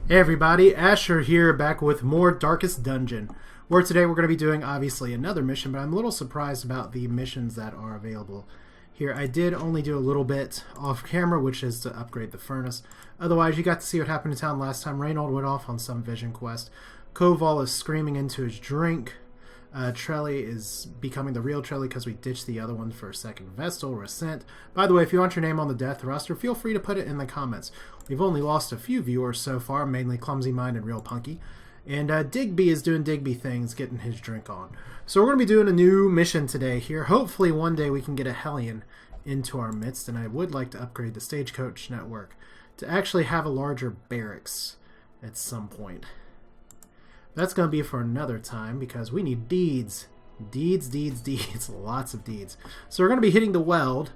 Hey everybody, Asher here, back with more Darkest Dungeon, where today we're going to be doing, obviously, another mission, but I'm a little surprised about the missions that are available here. I did only do a little bit off camera, which is to upgrade the furnace. Otherwise, you got to see what happened in town last time. Reynold went off on some vision quest. Koval is screaming into his drink. Trelly is becoming the real Trelly because we ditched the other one for a second Vestal, Resent. By the way, if you want your name on the death roster, feel free to put it in the comments. We've only lost a few viewers so far, mainly Clumsy Mind and Real Punky. And Digby is doing Digby things, getting his drink on. So we're going to be doing a new mission today here. Hopefully one day we can get a Hellion into our midst, and I would like to upgrade the Stagecoach network to actually have a larger barracks at some point. That's going to be for another time because we need deeds. Deeds, deeds, deeds. Lots of deeds. So we're going to be hitting the Weld,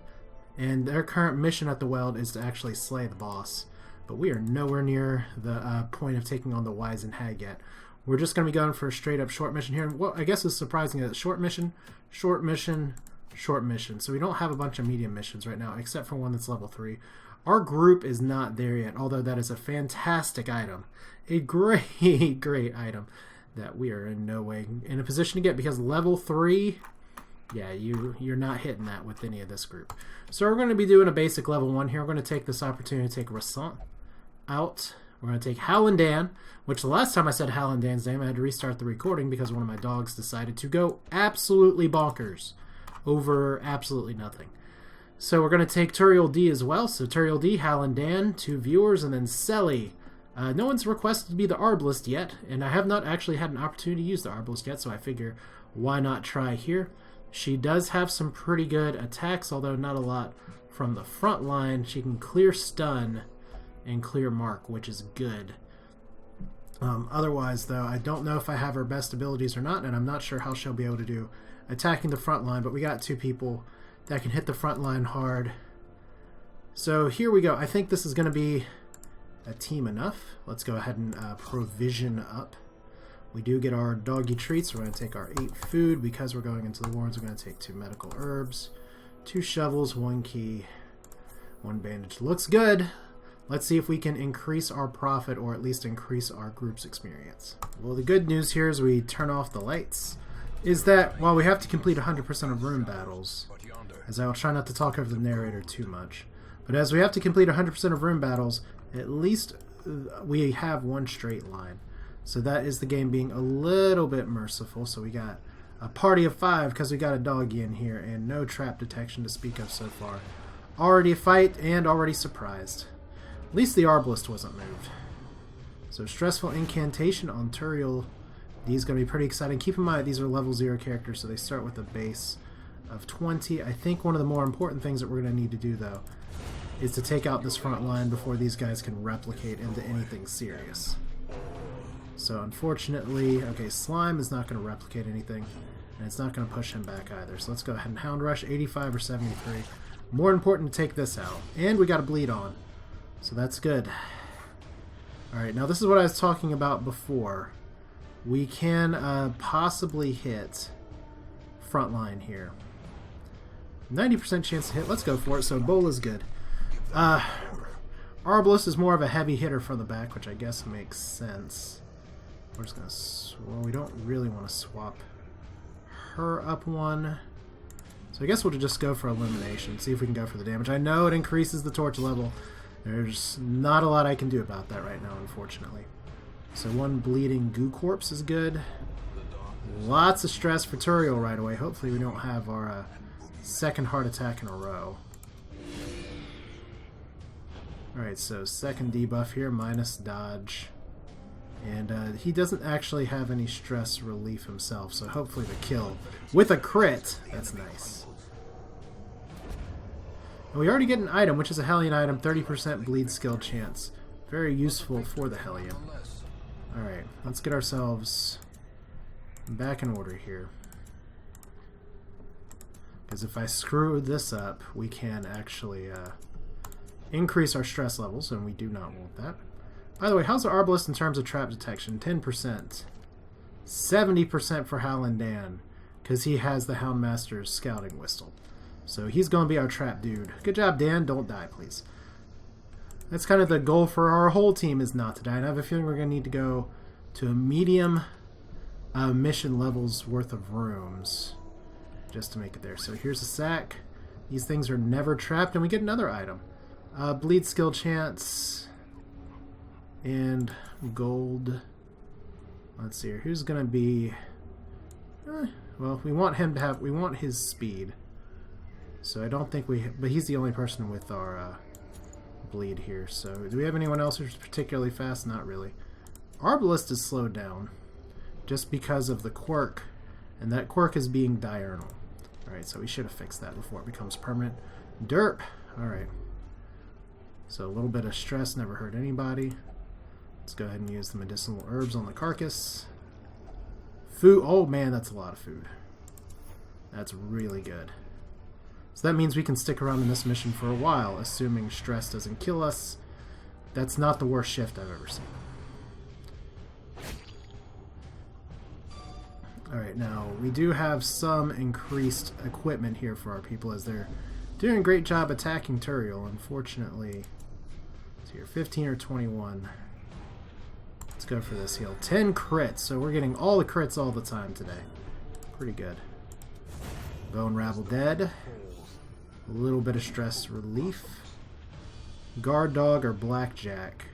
and their current mission at the Weld is to actually slay the boss. But we are nowhere near the point of taking on the Wizened Hag yet. We're just going to be going for a straight up short mission here. And what I guess is surprising that short mission, short mission, short mission. So we don't have a bunch of medium missions right now, except for one that's level 3. Our group is not there yet, although that is a fantastic item. A great, great item that we are in no way in a position to get, because level 3, yeah, you're not hitting that with any of this group. So we're going to be doing a basic level 1 here. We're going to take this opportunity to take Resent out. We're going to take Hallandan, which the last time I said Hallandan's name, I had to restart the recording because one of my dogs decided to go absolutely bonkers over absolutely nothing. So we're going to take Turiel D as well. So Turiel D, Hallandan, 2 viewers, and then Selly. No one's requested to be the Arbalist yet, and I have not actually had an opportunity to use the Arbalist yet, so I figure why not try here. She does have some pretty good attacks, although not a lot from the front line. She can clear stun and clear mark, which is good. Otherwise, though, I don't know if I have her best abilities or not, and I'm not sure how she'll be able to do attacking the front line, but we got 2 people that can hit the front line hard. So here we go. I think this is going to be a team enough. Let's go ahead and provision up. We do get our doggy treats. We're going to take our 8 food. Because we're going into the wards, we're going to take 2 medical herbs, 2 shovels, 1 key, 1 bandage. Looks good. Let's see if we can increase our profit, or at least increase our group's experience. Well, the good news here is we turn off the lights, is that while we have to complete 100% of room battles, as I'll try not to talk over the narrator too much, but as we have to complete 100% of room battles, at least we have 1 straight line. So that is the game being a little bit merciful. So we got a party of 5 because we got a doggy in here, and no trap detection to speak of so far. Already a fight and already surprised. At least the Arbalist wasn't moved. So Stressful Incantation on Turiel. These going to be pretty exciting. Keep in mind these are level 0 characters, so they start with a base of 20. I think one of the more important things that we're going to need to do, though, is to take out this front line before these guys can replicate into anything serious. So unfortunately, okay, Slime is not going to replicate anything, and it's not going to push him back either. So let's go ahead and Hound Rush, 85 or 73. More important to take this out. And we got a bleed on. So that's good. Alright, now this is what I was talking about before. We can possibly hit front line here. 90% chance to hit. Let's go for it. So Bola's good. Arbalist is more of a heavy hitter from the back, which I guess makes sense. We're just gonna well, we don't really want to swap her up 1. So I guess we'll just go for elimination. See if we can go for the damage. I know it increases the torch level. There's not a lot I can do about that right now, unfortunately. So 1 bleeding goo corpse is good. Lots of stress for Turiel right away. Hopefully we don't have our 2nd heart attack in a row. Alright, so 2nd debuff here, minus dodge. And he doesn't actually have any stress relief himself, so hopefully the kill with a crit. That's nice. And we already get an item, which is a Hellion item, 30% bleed skill chance. Very useful for the Hellion. Alright, let's get ourselves back in order here. Because if I screw this up, we can actually increase our stress levels, and we do not want that. By the way, how's the Arbalist in terms of trap detection? 10%. 70% for Hallandan, because he has the Houndmaster's scouting whistle. So he's going to be our trap dude. Good job, Dan. Don't die, please. That's kind of the goal for our whole team, is not to die. And I have a feeling we're going to need to go to a medium mission levels worth of rooms just to make it there. So here's a sack. These things are never trapped, and we get another item. Bleed skill chance and gold. Let's see here. Who's going to be... well, we want him to have... We want his speed. So I don't think we... But he's the only person with our bleed here. So do we have anyone else who's particularly fast? Not really. Arbalist is slowed down just because of the quirk. And that quirk is being diurnal. Alright, so we should have fixed that before it becomes permanent. Derp! Alright. So a little bit of stress never hurt anybody. Let's go ahead and use the medicinal herbs on the carcass. Food. Oh man, that's a lot of food. That's really good. So that means we can stick around in this mission for a while, assuming stress doesn't kill us. That's not the worst shift I've ever seen. Alright, now we do have some increased equipment here for our people, as they're doing a great job attacking Turiel. Unfortunately, it's here 15 or 21. Let's go for this heal. 10 crits, so we're getting all the crits all the time today. Pretty good. Bone Rabble dead. A little bit of stress relief. Guard Dog or Blackjack?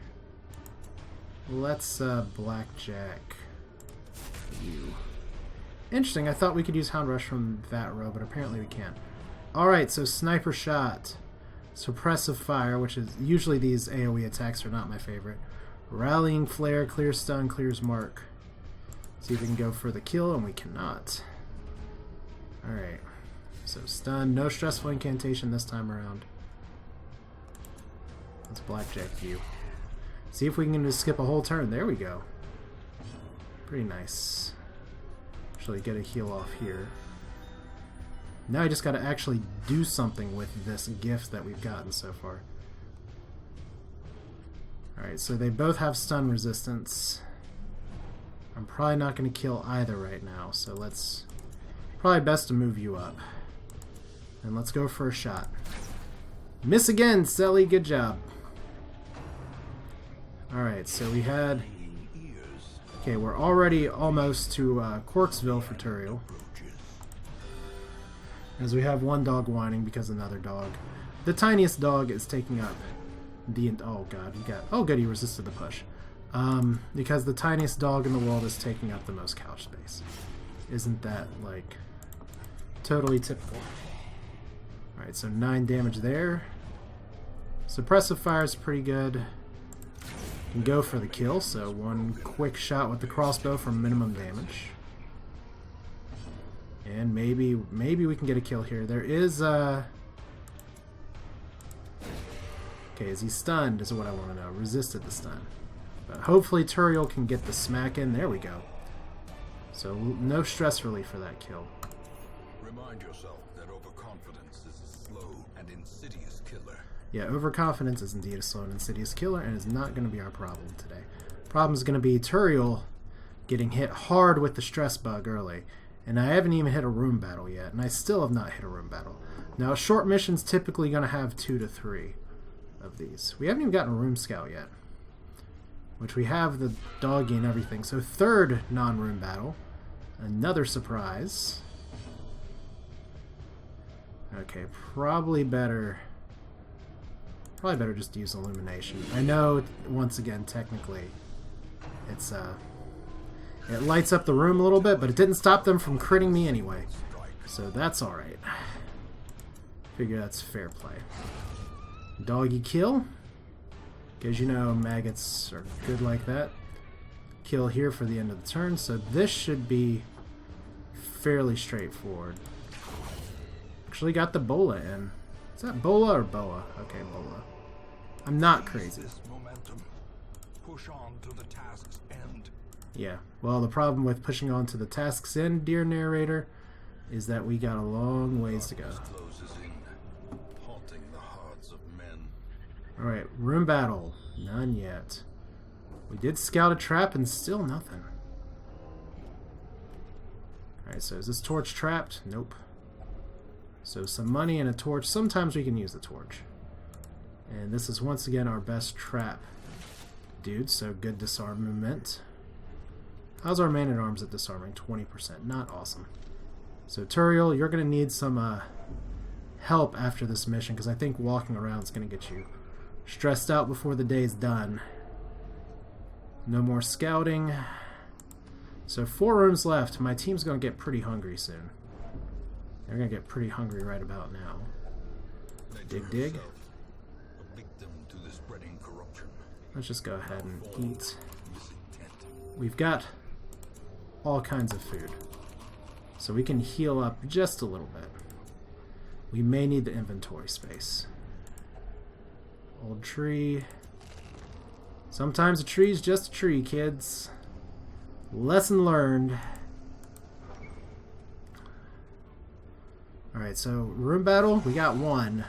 Let's Blackjack you. Interesting, I thought we could use Hound Rush from that row, but apparently we can't. Alright, so Sniper Shot. Suppressive Fire, which is... Usually these AoE attacks are not my favorite. Rallying Flare, clear stun, clears mark. See if we can go for the kill, and we cannot. Alright. So stun, no stressful incantation this time around. Let's Blackjack you. See if we can just skip a whole turn. There we go. Pretty nice. Actually get a heal off here. Now I just gotta actually do something with this gift that we've gotten so far. Alright, so they both have stun resistance. I'm probably not going to kill either right now, so let's... Probably best to move you up. And let's go for a shot. Miss again, Selly, good job. Alright, so we had... Okay, we're already almost to Corksville for Turiel. As we have one dog whining because another dog. The tiniest dog is taking up the... Oh god, he got... Oh good, he resisted the push. Because the tiniest dog in the world is taking up the most couch space. Isn't that, like, totally typical? Alright, so 9 damage there. Suppressive Fire is pretty good. Can go for the kill, so one quick shot with the crossbow for minimum damage. And maybe we can get a kill here. There is okay, is he stunned is what I want to know. Resisted the stun. But hopefully Turiel can get the smack in. There we go. So no stress relief for that kill. Remind yourself that overconfidence is a slow and insidious killer. Yeah, overconfidence is indeed a slow and insidious killer, and is not going to be our problem today. Problem is going to be Turiel getting hit hard with the stress bug early. And I haven't even hit a room battle yet, and I still have not hit a room battle. Now, a short mission's typically going to have 2 to 3 of these. We haven't even gotten a room scout yet, which we have the doggy and everything. So third non-room battle. Another surprise. Okay, probably better just use illumination. I know, once again, technically, it's it lights up the room a little bit, but it didn't stop them from critting me anyway. So that's alright. Figure that's fair play. Doggy kill. Because you know maggots are good like that. Kill here for the end of the turn, so this should be fairly straightforward. Actually got the bola in. Is that bola or boa? Okay, bola. I'm not crazy. Push on to the task's end. Yeah, well, the problem with pushing on to the task's end, dear narrator, is that we got a long ways to go. Alright, room battle. None yet. We did scout a trap and still nothing. Alright, so is this torch trapped? Nope. So some money and a torch. Sometimes we can use the torch. And this is once again our best trap dude, so good disarmament. How's our man-at-arms at disarming? 20%. Not awesome. So Turiel, you're going to need some help after this mission, because I think walking around is going to get you stressed out before the day's done. No more scouting. So 4 rooms left. My team's going to get pretty hungry soon. They're going to get pretty hungry right about now. Dig, dig. Let's just go ahead and eat. We've got all kinds of food, so we can heal up just a little bit. We may need the inventory space. Old tree. Sometimes a tree's just a tree, kids. Lesson learned. Alright, so room battle, we got 1.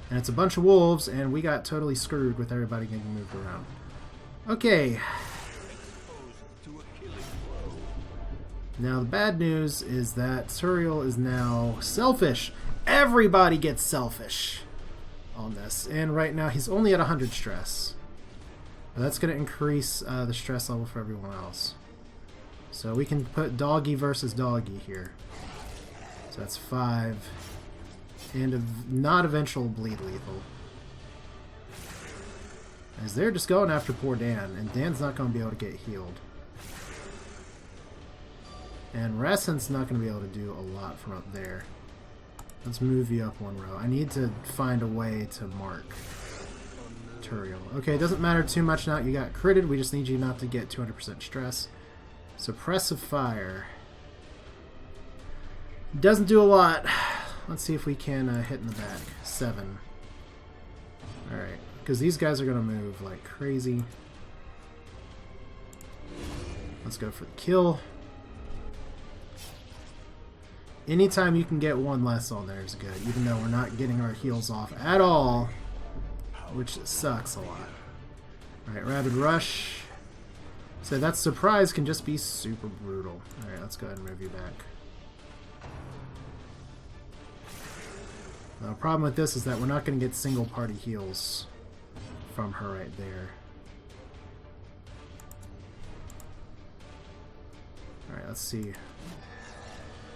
And it's a bunch of wolves, and we got totally screwed with everybody getting moved around. Okay. Now, the bad news is that Turiel is now selfish. Everybody gets selfish on this. And right now, he's only at 100 stress. But that's going to increase the stress level for everyone else. So we can put doggy versus doggy here. So that's 5. And not eventual bleed lethal. As they're just going after poor Dan, and Dan's not going to be able to get healed. And Rassen's not going to be able to do a lot from up there. Let's move you up 1 row. I need to find a way to mark Turiel. Okay, it doesn't matter too much now. You got critted. We just need you not to get 200% stress. Suppressive fire. Doesn't do a lot. Let's see if we can hit in the back. 7. Alright. Because these guys are going to move like crazy. Let's go for the kill. Anytime you can get 1 less on there is good. Even though we're not getting our heals off at all. Which sucks a lot. Alright, Rabid Rush. So that surprise can just be super brutal. Alright, let's go ahead and move you back. The problem with this is that we're not going to get single party heals from her right there. Alright, let's see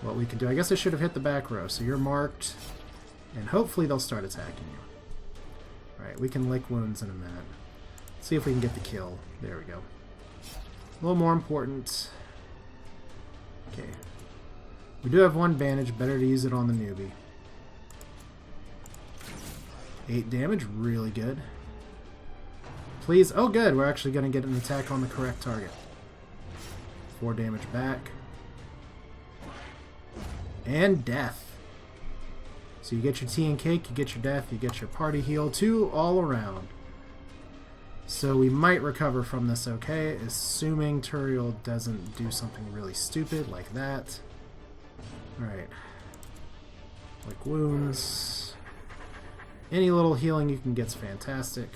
what we can do. I guess I should have hit the back row. So you're marked, and hopefully they'll start attacking you. Alright, we can lick wounds in a minute. See if we can get the kill. There we go. A little more important. Okay. We do have 1 bandage. Better to use it on the newbie. 8 damage, really good. Please, oh good, we're actually going to get an attack on the correct target. 4 damage back. And death. So you get your tea and cake, you get your death, you get your party heal, 2 all around. So we might recover from this okay, assuming Turiel doesn't do something really stupid like that. Alright. Like wounds. Any little healing you can get's fantastic.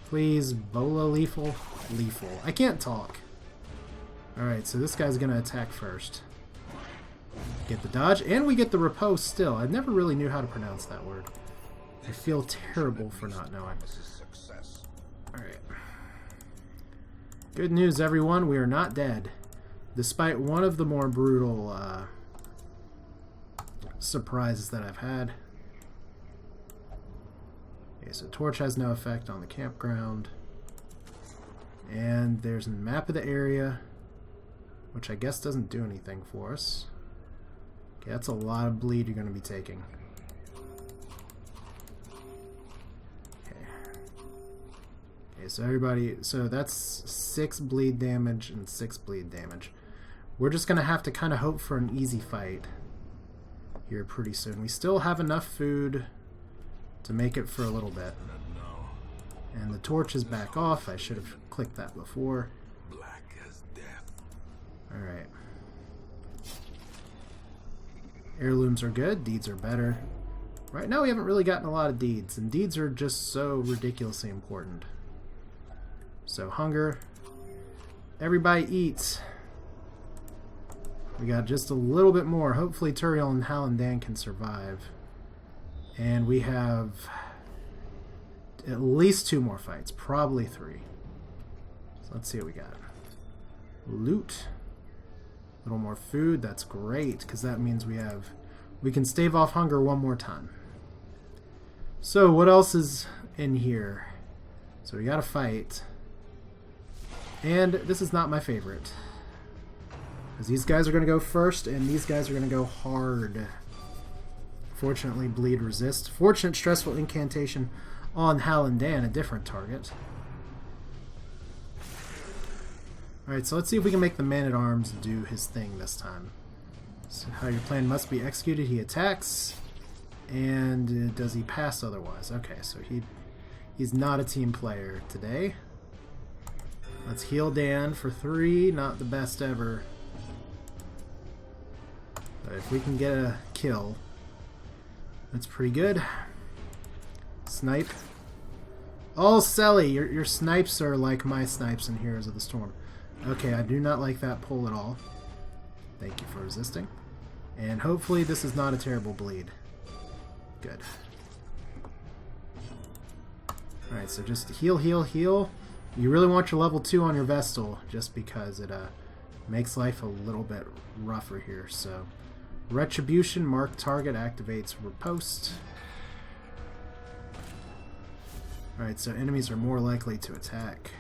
Please, Bola lethal? Lethal. I can't talk. Alright, so this guy's gonna attack first. Get the dodge, and we get the riposte still. I never really knew how to pronounce that word. I feel terrible for not knowing. Alright. Good news, everyone. We are not dead. Despite one of the more brutal surprises that I've had. Okay, so torch has no effect on the campground. And there's a map of the area, which I guess doesn't do anything for us. Okay, that's a lot of bleed you're going to be taking. Okay. Okay, so everybody, so that's 6 bleed damage and 6 bleed damage. We're just going to have to kind of hope for an easy fight here pretty soon. We still have enough food to make it for a little bit. And the torch is back off. I should have clicked that before. Black as death. Alright. Heirlooms are good. Deeds are better. Right now we haven't really gotten a lot of deeds. And deeds are just so ridiculously important. So hunger. Everybody eats. We got just a little bit more. Hopefully Turiel and Hal and Dan can survive. And we have at least 2 more fights, probably 3. So let's see what we got. Loot. A little more food, that's great, because that means we can stave off hunger 1 more time. So what else is in here? So we got a fight. And this is not my favorite. Because these guys are going to go first, and these guys are going to go hard. Fortunately, bleed resist. Fortunate stressful incantation on Hallandan, a different target. Alright, so let's see if we can make the man-at-arms do his thing this time. So how your plan must be executed. He attacks. And does he pass otherwise? Okay, so he's not a team player today. Let's heal Dan for 3. Not the best ever. But if we can get a kill, that's pretty good. Snipe. Oh, Selly, your snipes are like my snipes in Heroes of the Storm. Okay, I do not like that pull at all. Thank you for resisting. And hopefully this is not a terrible bleed. Good. Alright, so just heal, heal, heal. You really want your level 2 on your Vestal, just because it makes life a little bit rougher here. So, Retribution, mark target, activates riposte. Alright, so enemies are more likely to attack.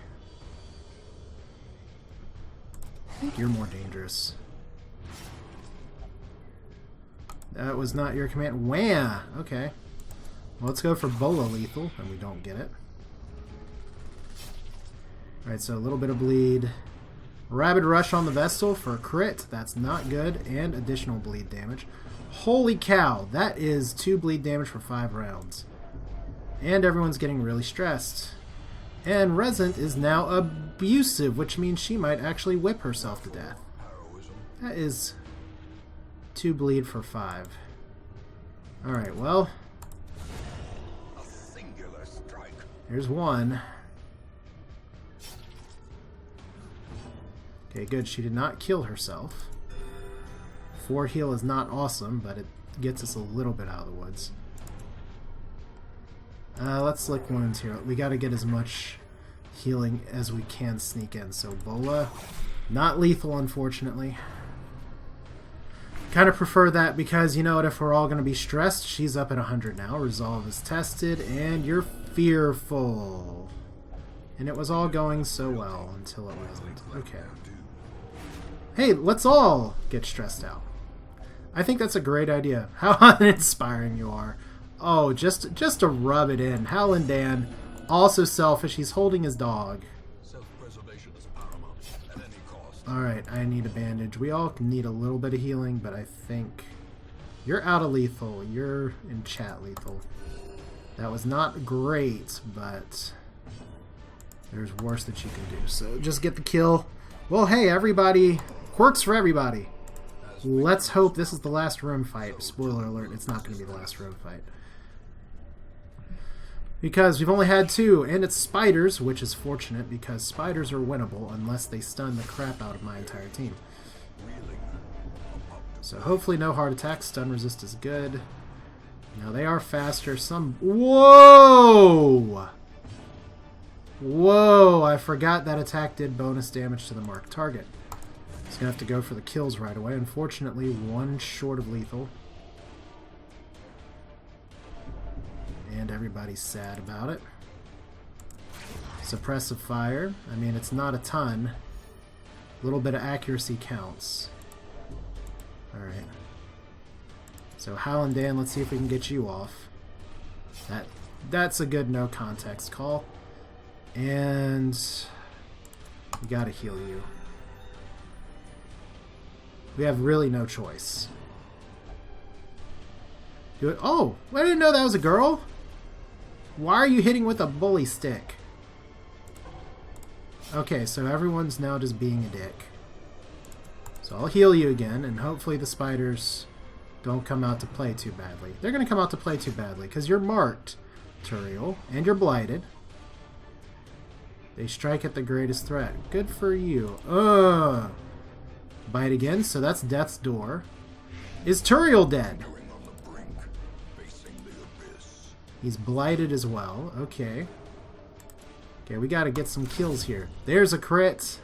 I think you're more dangerous. That was not your command. Wah! Okay. Well, let's go for Bola lethal, and we don't get it. Alright, so a little bit of bleed. Rabid Rush on the Vestal for a crit. That's not good. And additional bleed damage. Holy cow! That is 2 bleed damage for 5 rounds. And everyone's getting really stressed. And Resent is now abusive, which means she might actually whip herself to death. That is 2 bleed for 5. Alright, well. A singular strike. Here's 1. Okay, good. She did not kill herself. 4 heal is not awesome, but it gets us a little bit out of the woods. Let's lick wounds here. We gotta get as much healing as we can sneak in. So Bola, not lethal, unfortunately. Kind of prefer that because, you know what, if we're all going to be stressed, she's up at 100 now. Resolve is tested, and you're fearful. And it was all going so well until it wasn't. Okay. Hey, let's all get stressed out. I think that's a great idea. How uninspiring you are. Oh, just to rub it in. Hallandan, also selfish. He's holding his dog. Self-preservation is paramount at any cost. Alright, I need a bandage. We all need a little bit of healing, but I think you're out of lethal. You're in chat lethal. That was not great, but there's worse that you can do. So just get the kill. Well, hey, everybody. Quirks for everybody. Let's hope this is the last room fight. Spoiler alert, it's not going to be the last room fight. Because we've only had 2, and it's spiders, which is fortunate because spiders are winnable unless they stun the crap out of my entire team. So hopefully no heart attacks. Stun resist is good. Now they are faster. Some... Whoa! Whoa! I forgot that attack did bonus damage to the marked target. He's going to have to go for the kills right away. Unfortunately, 1 short of lethal. And everybody's sad about it. Suppressive fire. I mean, it's not a ton. A little bit of accuracy counts. Alright. So Hallandan, let's see if we can get you off. That's a good no context call. And we gotta heal you. We have really no choice. Do it. Oh, I didn't know that was a girl. Why are you hitting with a bully stick? Okay, so everyone's now just being a dick. So I'll heal you again, and hopefully the spiders don't come out to play too badly. They're going to come out to play too badly, because you're marked, Turiel, and you're blighted. They strike at the greatest threat. Good for you. Bite again, so that's death's door. Is Turiel dead? On the brink, facing the abyss. He's blighted as well. Okay. Okay, we got to get some kills here. There's a crit.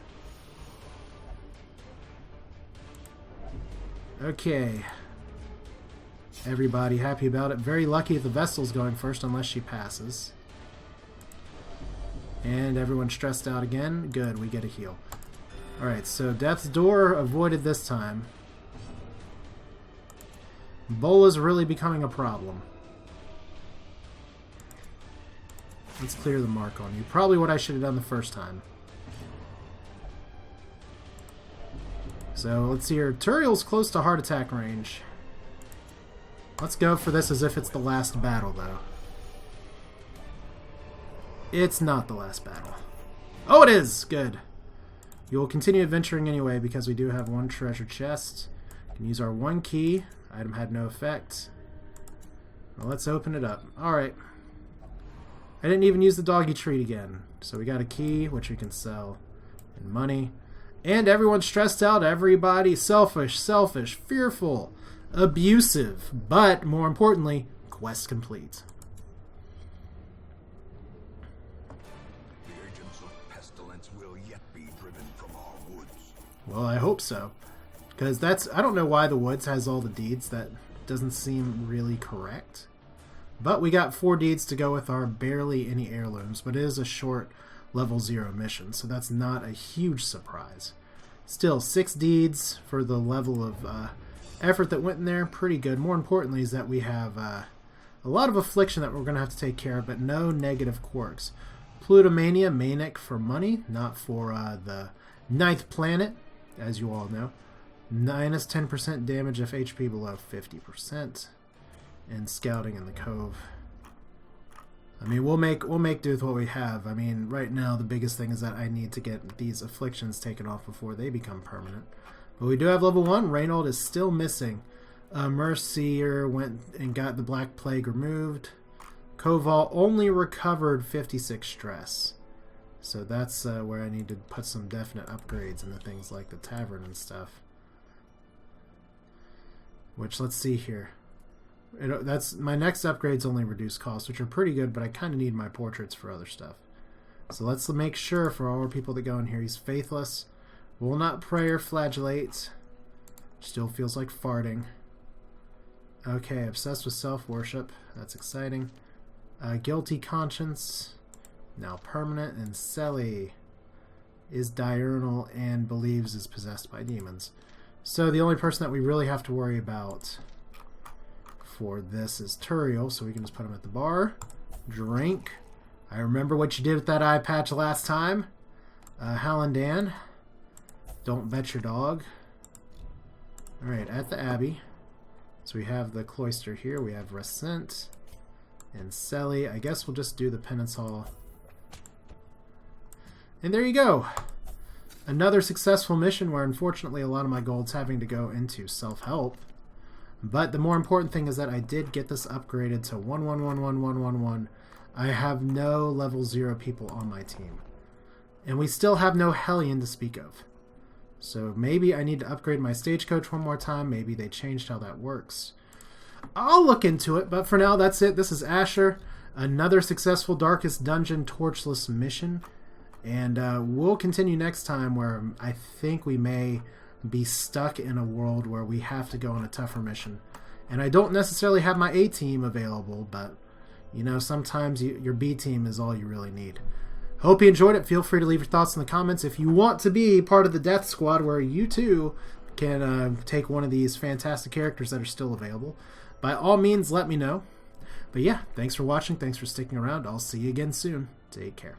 Okay. Everybody happy about it. Very lucky the vessel's going first unless she passes. And everyone's stressed out again. Good, we get a heal. Alright, so Death's Door avoided this time. Bola's really becoming a problem. Let's clear the mark on you. Probably what I should have done the first time. So, let's see here. Turiel's close to heart attack range. Let's go for this as if it's the last battle, though. It's not the last battle. Oh, it is! Good. You will continue adventuring anyway because we do have one treasure chest. We can use our one key. Item had no effect. Well, let's open it up. Alright. I didn't even use the doggy treat again. So we got a key, which we can sell. And money. And everyone's stressed out. Everybody selfish, fearful, abusive. But, more importantly, quest complete. The agents of pestilence will yet be driven from our woods. Well, I hope so. Because I don't know why the woods has all the deeds. That doesn't seem really correct. But we got 4 deeds to go with our barely any heirlooms. But it is a short level 0 mission. So that's not a huge surprise. Still, 6 deeds for the level of effort that went in there. Pretty good. More importantly is that we have a lot of affliction that we're going to have to take care of. But no negative quirks. Plutomania, Manic for money. Not for the 9th planet, as you all know. Minus 10% damage if HP below 50%. And scouting in the cove. I mean, we'll make do with what we have. I mean, right now the biggest thing is that I need to get these afflictions taken off before they become permanent. But we do have level 1. Reynold is still missing. Mercier went and got the Black Plague removed. Koval only recovered 56 stress. So that's where I need to put some definite upgrades into things like the tavern and stuff. Which, let's see here. That's my next upgrade's only reduced costs, which are pretty good, but I kind of need my portraits for other stuff. So let's make sure for all our people that go in here, he's faithless, will not pray or flagellate, still feels like farting. Okay, obsessed with self-worship, that's exciting. Guilty conscience, now permanent, and Selly is diurnal and believes is possessed by demons. So the only person that we really have to worry about for this is Turiel, so we can just put him at the bar. Drink. I remember what you did with that eye patch last time. Hallandan. Don't bet your dog. Alright, at the Abbey. So we have the cloister here. We have Resent and Selly. I guess we'll just do the Penance Hall. And there you go. Another successful mission where unfortunately a lot of my gold's having to go into self-help. But the more important thing is that I did get this upgraded to 11111111. I have no level 0 people on my team. And we still have no Hellion to speak of. So maybe I need to upgrade my stagecoach one more time. Maybe they changed how that works. I'll look into it, but for now that's it. This is Asher. Another successful Darkest Dungeon Torchless mission. And we'll continue next time where I think we may be stuck in a world where we have to go on a tougher mission. And I don't necessarily have my A team available, but you know, sometimes your B team is all you really need. Hope you enjoyed it. Feel free to leave your thoughts in the comments. If you want to be part of the Death Squad where you too can take one of these fantastic characters that are still available, by all means let me know. But yeah, thanks for watching. Thanks for sticking around. I'll see you again soon. Take care.